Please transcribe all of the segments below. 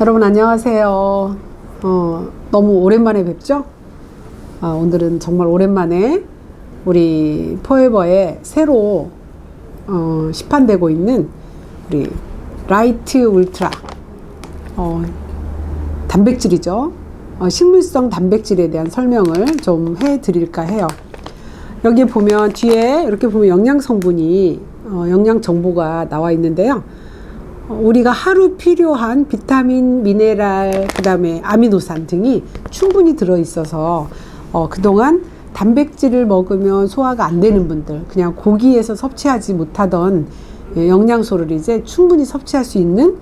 여러분 안녕하세요. 너무 오랜만에 뵙죠? 오늘은 정말 오랜만에 우리 포에버에 새로 시판되고 있는 우리 라이트 울트라 단백질이죠. 식물성 단백질에 대한 설명을 좀 해드릴까 해요. 여기 보면 뒤에 이렇게 보면 영양 성분이 영양 정보가 나와 있는데요. 우리가 하루 필요한 비타민, 미네랄, 그 다음에 아미노산 등이 충분히 들어있어서 그동안 단백질을 먹으면 소화가 안 되는 분들, 그냥 고기에서 섭취하지 못하던 영양소를 이제 충분히 섭취할 수 있는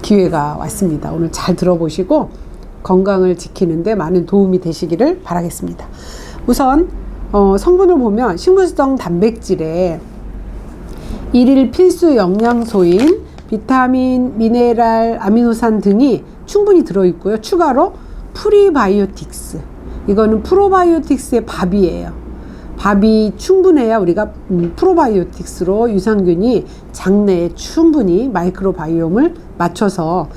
기회가 왔습니다. 오늘 잘 들어보시고 건강을 지키는데 많은 도움이 되시기를 바라겠습니다. 우선 성분을 보면 식물성 단백질에 일일 필수 영양소인 비타민, 미네랄, 아미노산 등이 충분히 들어있고요. 추가로 프리바이오틱스, 이거는 프로바이오틱스의 밥이에요. 밥이 충분해야 우리가 프로바이오틱스로 유산균이 장내에 충분히 마이크로바이옴을 맞춰서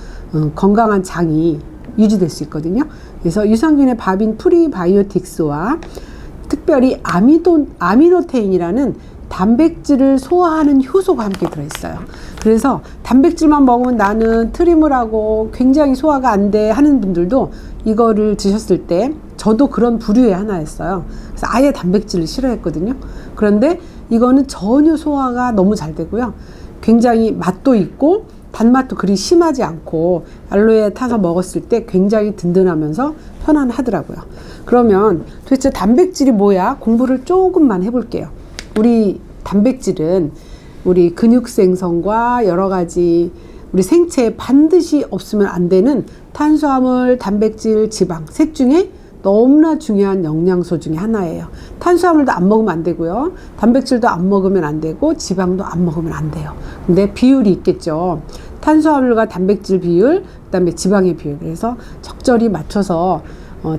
건강한 장이 유지될 수 있거든요. 그래서 유산균의 밥인 프리바이오틱스와 특별히 아미노테인이라는 단백질을 소화하는 효소가 함께 들어있어요. 그래서 단백질만 먹으면 나는 트림을 하고 굉장히 소화가 안 돼 하는 분들도 이거를 드셨을 때, 저도 그런 부류의 하나였어요. 그래서 아예 단백질을 싫어했거든요. 그런데 이거는 전혀 소화가 너무 잘 되고요. 굉장히 맛도 있고 단맛도 그리 심하지 않고 알로에 타서 먹었을 때 굉장히 든든하면서 편안하더라고요. 그러면 도대체 단백질이 뭐야? 공부를 조금만 해볼게요. 우리 단백질은 우리 근육 생성과 여러 가지 우리 생체에 반드시 없으면 안 되는 탄수화물, 단백질, 지방 셋 중에 너무나 중요한 영양소 중에 하나예요. 탄수화물도 안 먹으면 안 되고요. 단백질도 안 먹으면 안 되고 지방도 안 먹으면 안 돼요. 근데 비율이 있겠죠. 탄수화물과 단백질 비율, 그다음에 지방의 비율. 그래서 적절히 맞춰서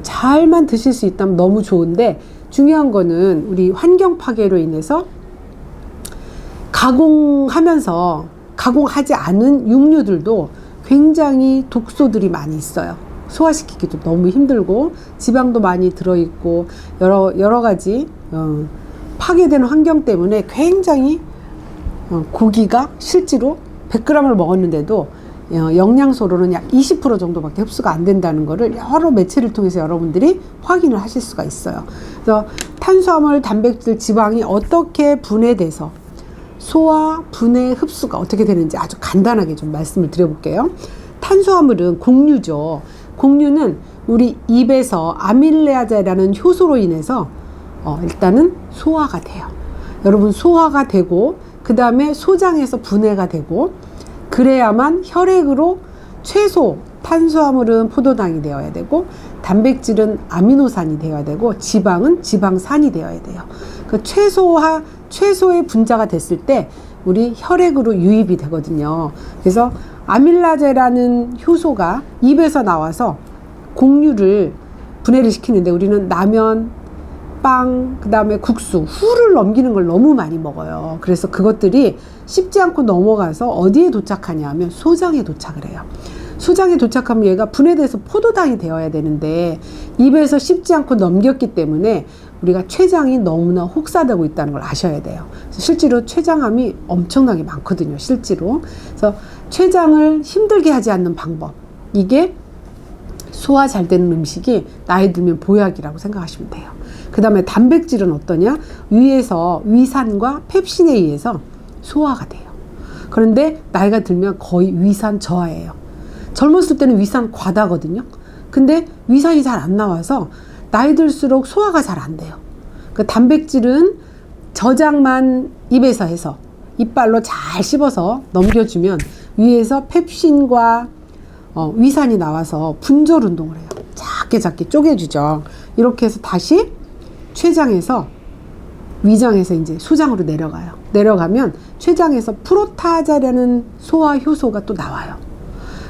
잘만 드실 수 있다면 너무 좋은데, 중요한 거는 우리 환경 파괴로 인해서 가공하지 않은 육류들도 굉장히 독소들이 많이 있어요. 소화시키기도 너무 힘들고 지방도 많이 들어있고 여러 가지 파괴되는 환경 때문에 굉장히 고기가 실제로 100g을 먹었는데도 영양소로는 약 20% 정도밖에 흡수가 안 된다는 거를 여러 매체를 통해서 여러분들이 확인을 하실 수가 있어요. 그래서 탄수화물, 단백질, 지방이 어떻게 분해돼서 소화, 분해, 흡수가 어떻게 되는지 아주 간단하게 좀 말씀을 드려볼게요. 탄수화물은 곡류죠. 곡류는 우리 입에서 아밀레아제라는 효소로 인해서 일단은 소화가 돼요. 여러분, 소화가 되고 그 다음에 소장에서 분해가 되고, 그래야만 혈액으로 최소 탄수화물은 포도당이 되어야 되고, 단백질은 아미노산이 되어야 되고, 지방은 지방산이 되어야 돼요. 그 최소의 분자가 됐을 때 우리 혈액으로 유입이 되거든요. 그래서 아밀라제라는 효소가 입에서 나와서 곡류를 분해를 시키는데, 우리는 라면, 빵, 그 다음에 국수, 후를 넘기는 걸 너무 많이 먹어요. 그래서 그것들이 씹지 않고 넘어가서 어디에 도착하냐 하면 소장에 도착을 해요. 소장에 도착하면 얘가 분해돼서 포도당이 되어야 되는데 입에서 씹지 않고 넘겼기 때문에 우리가 췌장이 너무나 혹사되고 있다는 걸 아셔야 돼요. 실제로 췌장암이 엄청나게 많거든요. 실제로. 그래서 췌장을 힘들게 하지 않는 방법, 이게 소화 잘 되는 음식이 나이 들면 보약이라고 생각하시면 돼요. 그 다음에 단백질은 어떠냐? 위에서 위산과 펩신에 의해서 소화가 돼요. 그런데 나이가 들면 거의 위산 저하예요. 젊었을 때는 위산 과다거든요. 근데 위산이 잘 안 나와서 나이 들수록 소화가 잘 안 돼요. 그 단백질은 저장만 입에서 해서 이빨로 잘 씹어서 넘겨주면 위에서 펩신과 위산이 나와서 분절 운동을 해요. 작게 쪼개주죠. 이렇게 해서 다시 췌장에서 위장에서 이제 소장으로 내려가요. 내려가면 췌장에서 프로타제라는 소화 효소가 또 나와요.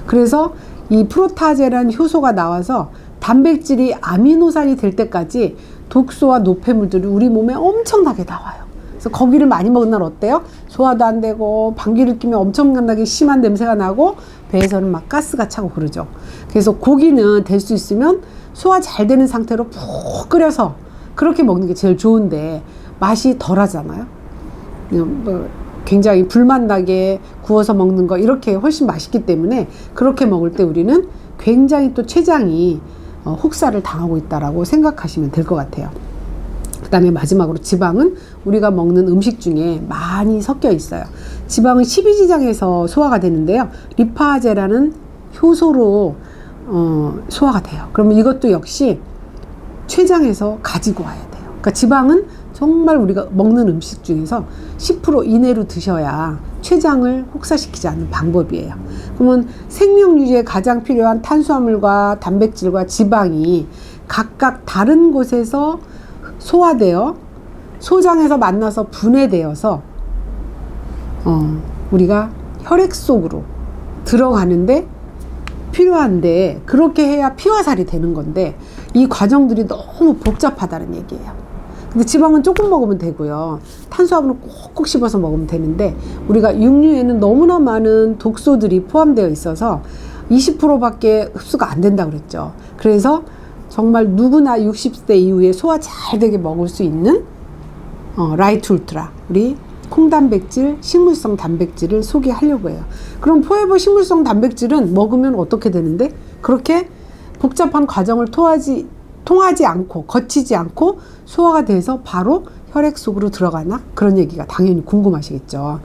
그래서 이 프로타제라는 효소가 나와서 단백질이 아미노산이 될 때까지 독소와 노폐물들이 우리 몸에 엄청나게 나와요. 그래서 고기를 많이 먹은 날 어때요? 소화도 안 되고 방귀를 뀌면 엄청나게 심한 냄새가 나고 배에서는 막 가스가 차고 그러죠. 그래서 고기는 될 수 있으면 소화 잘 되는 상태로 푹 끓여서 그렇게 먹는 게 제일 좋은데 맛이 덜 하잖아요. 굉장히 불맛 나게 구워서 먹는 거 이렇게 훨씬 맛있기 때문에 그렇게 먹을 때 우리는 굉장히 또 췌장이 혹사를 당하고 있다라고 생각하시면 될 것 같아요. 그 다음에 마지막으로 지방은 우리가 먹는 음식 중에 많이 섞여 있어요. 지방은 십이지장에서 소화가 되는데요. 리파제라는 효소로 소화가 돼요. 그러면 이것도 역시 췌장에서 가지고 와야 돼요. 그러니까 지방은 정말 우리가 먹는 음식 중에서 10% 이내로 드셔야 췌장을 혹사시키지 않는 방법이에요. 그러면 생명 유지에 가장 필요한 탄수화물과 단백질과 지방이 각각 다른 곳에서 소화되어 소장에서 만나서 분해되어서 우리가 혈액 속으로 들어가는데 필요한데 그렇게 해야 피와 살이 되는 건데 이 과정들이 너무 복잡하다는 얘기예요. 근데 지방은 조금 먹으면 되고요. 탄수화물은 꼭꼭 씹어서 먹으면 되는데 우리가 육류에는 너무나 많은 독소들이 포함되어 있어서 20%밖에 흡수가 안 된다고 그랬죠. 그래서 정말 누구나 60대 이후에 소화 잘 되게 먹을 수 있는 라이트 울트라 우리 콩단백질, 식물성 단백질을 소개하려고 해요. 그럼 포에버 식물성 단백질은 먹으면 어떻게 되는데 그렇게 복잡한 과정을 통하지 않고 거치지 않고 소화가 돼서 바로 혈액 속으로 들어가나? 그런 얘기가 당연히 궁금하시겠죠.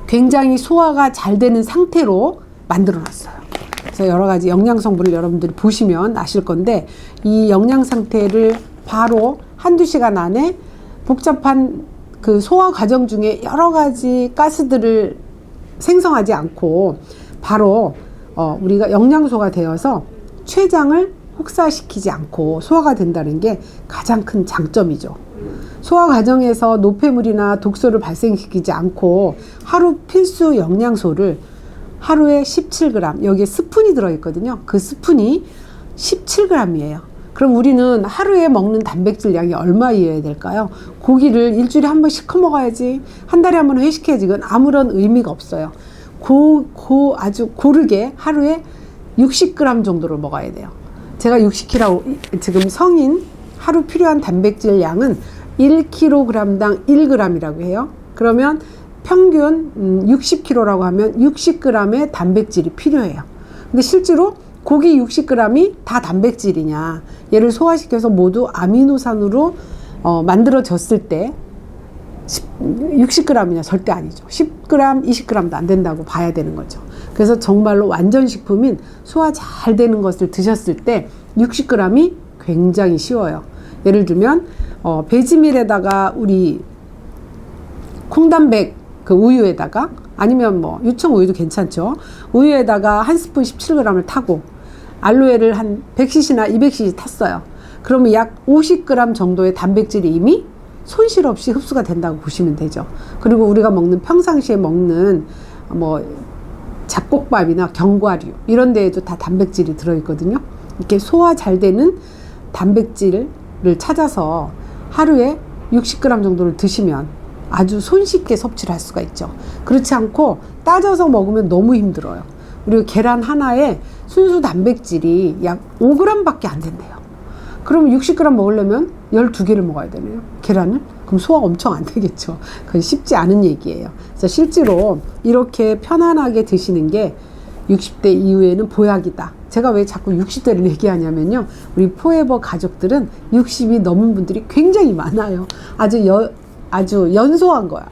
굉장히 소화가 잘 되는 상태로 만들어 놨어요. 그래서 여러 가지 영양 성분을 여러분들이 보시면 아실 건데 이 영양 상태를 바로 한두 시간 안에 복잡한 그 소화 과정 중에 여러 가지 가스들을 생성하지 않고 바로 우리가 영양소가 되어서 췌장을 혹사시키지 않고 소화가 된다는 게 가장 큰 장점이죠. 소화 과정에서 노폐물이나 독소를 발생시키지 않고 하루 필수 영양소를 하루에 17g, 여기에 스푼이 들어있거든요. 그 스푼이 17g이에요. 그럼 우리는 하루에 먹는 단백질 양이 얼마여야 될까요? 고기를 일주일에 한 번 시켜 먹어야지, 한 달에 한 번 회식해야지. 이건 아무런 의미가 없어요. 아주 고르게 하루에 60g 정도를 먹어야 돼요. 제가 60kg, 지금 성인 하루 필요한 단백질 양은 1kg당 1g이라고 해요. 그러면 평균 60kg라고 하면 60g의 단백질이 필요해요. 근데 실제로 고기 60g이 다 단백질이냐, 얘를 소화시켜서 모두 아미노산으로 만들어졌을 때 60g이냐? 절대 아니죠. 10g, 20g도 안 된다고 봐야 되는 거죠. 그래서 정말로 완전 식품인 소화 잘 되는 것을 드셨을 때 60g이 굉장히 쉬워요. 예를 들면 배지밀에다가 우리 콩단백 그 우유에다가, 아니면 뭐 유청 우유도 괜찮죠. 우유에다가 한 스푼 17g을 타고 알로에를 한 100cc나 200cc 탔어요. 그러면 약 50g 정도의 단백질이 이미 손실 없이 흡수가 된다고 보시면 되죠. 그리고 우리가 먹는, 평상시에 먹는 뭐 잡곡밥이나 견과류 이런 데에도 다 단백질이 들어있거든요. 이렇게 소화 잘 되는 단백질을 찾아서 하루에 60g 정도를 드시면 아주 손쉽게 섭취를 할 수가 있죠. 그렇지 않고 따져서 먹으면 너무 힘들어요. 그리고 계란 하나에 순수 단백질이 약 5g 밖에 안 된대요. 그럼 60g 먹으려면 12개를 먹어야 되네요, 계란을. 그럼 소화 엄청 안 되겠죠. 그건 쉽지 않은 얘기예요. 그래서 실제로 이렇게 편안하게 드시는 게 60대 이후에는 보약이다. 제가 왜 자꾸 60대를 얘기하냐면요, 우리 포에버 가족들은 60이 넘은 분들이 굉장히 많아요. 아주 연소한 거야.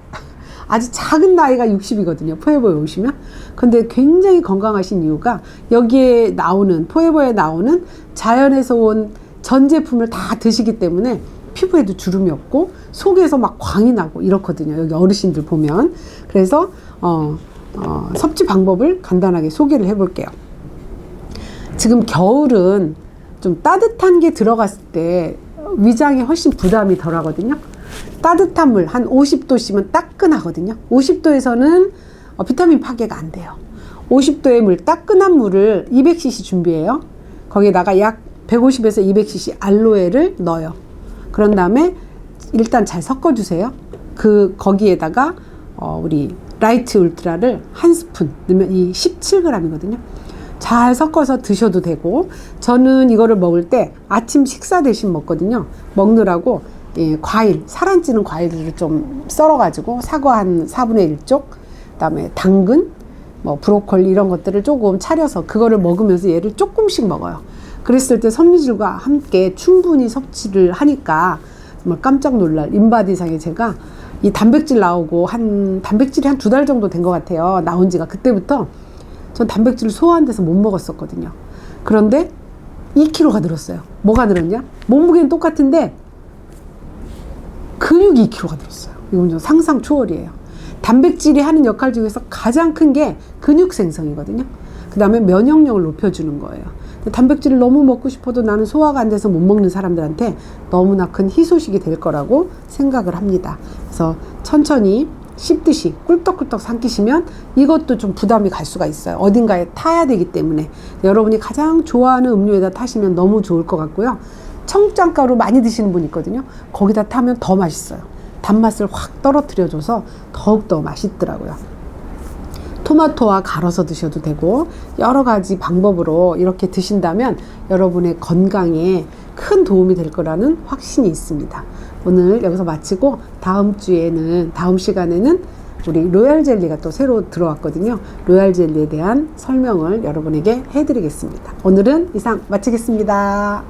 아주 작은 나이가 60이거든요. 포에버에 오시면. 근데 굉장히 건강하신 이유가 여기에 나오는, 포에버에 나오는 자연에서 온 전 제품을 다 드시기 때문에 피부에도 주름이 없고 속에서 막 광이 나고 이렇거든요. 여기 어르신들 보면. 그래서 섭취 방법을 간단하게 소개를 해 볼게요. 지금 겨울은 좀 따뜻한 게 들어갔을 때 위장에 훨씬 부담이 덜 하거든요. 따뜻한 물 한 50도씨면 따끈하거든요. 50도에서는 비타민 파괴가 안 돼요. 50도의 물, 따끈한 물을 200cc 준비해요. 거기에다가 약 150에서 200cc 알로에를 넣어요. 그런 다음에 일단 잘 섞어주세요. 거기에다가 우리 라이트 울트라를 한 스푼 넣으면 이 17g이거든요. 잘 섞어서 드셔도 되고, 저는 이거를 먹을 때 아침 식사 대신 먹거든요. 먹느라고 과일, 살 안 찌는 과일을 좀 썰어가지고 사과 한 4분의 1쪽, 그다음에 당근, 뭐 브로콜리 이런 것들을 조금 차려서 그거를 먹으면서 얘를 조금씩 먹어요. 그랬을 때 섬유질과 함께 충분히 섭취를 하니까 정말 깜짝 놀랄 인바디상에 제가 이 단백질이 한 2달 정도 된 것 같아요. 나온 지가. 그때부터 전 단백질을 소화 안 돼서 못 먹었었거든요. 그런데 2kg가 늘었어요. 뭐가 늘었냐? 몸무게는 똑같은데 근육이 2kg가 늘었어요. 이건 좀 상상 초월이에요. 단백질이 하는 역할 중에서 가장 큰 게 근육 생성이거든요. 그 다음에 면역력을 높여주는 거예요. 단백질을 너무 먹고 싶어도 나는 소화가 안 돼서 못 먹는 사람들한테 너무나 큰 희소식이 될 거라고 생각을 합니다. 그래서 천천히 씹듯이 꿀떡꿀떡 삼키시면 이것도 좀 부담이 갈 수가 있어요. 어딘가에 타야 되기 때문에 여러분이 가장 좋아하는 음료에다 타시면 너무 좋을 것 같고요. 청장가루 많이 드시는 분 있거든요. 거기다 타면 더 맛있어요. 단맛을 확 떨어뜨려줘서 더욱더 맛있더라고요. 토마토와 갈아서 드셔도 되고 여러 가지 방법으로 이렇게 드신다면 여러분의 건강에 큰 도움이 될 거라는 확신이 있습니다. 오늘 여기서 마치고 다음 시간에는 우리 로얄 젤리가 또 새로 들어왔거든요. 로얄 젤리에 대한 설명을 여러분에게 해드리겠습니다. 오늘은 이상 마치겠습니다.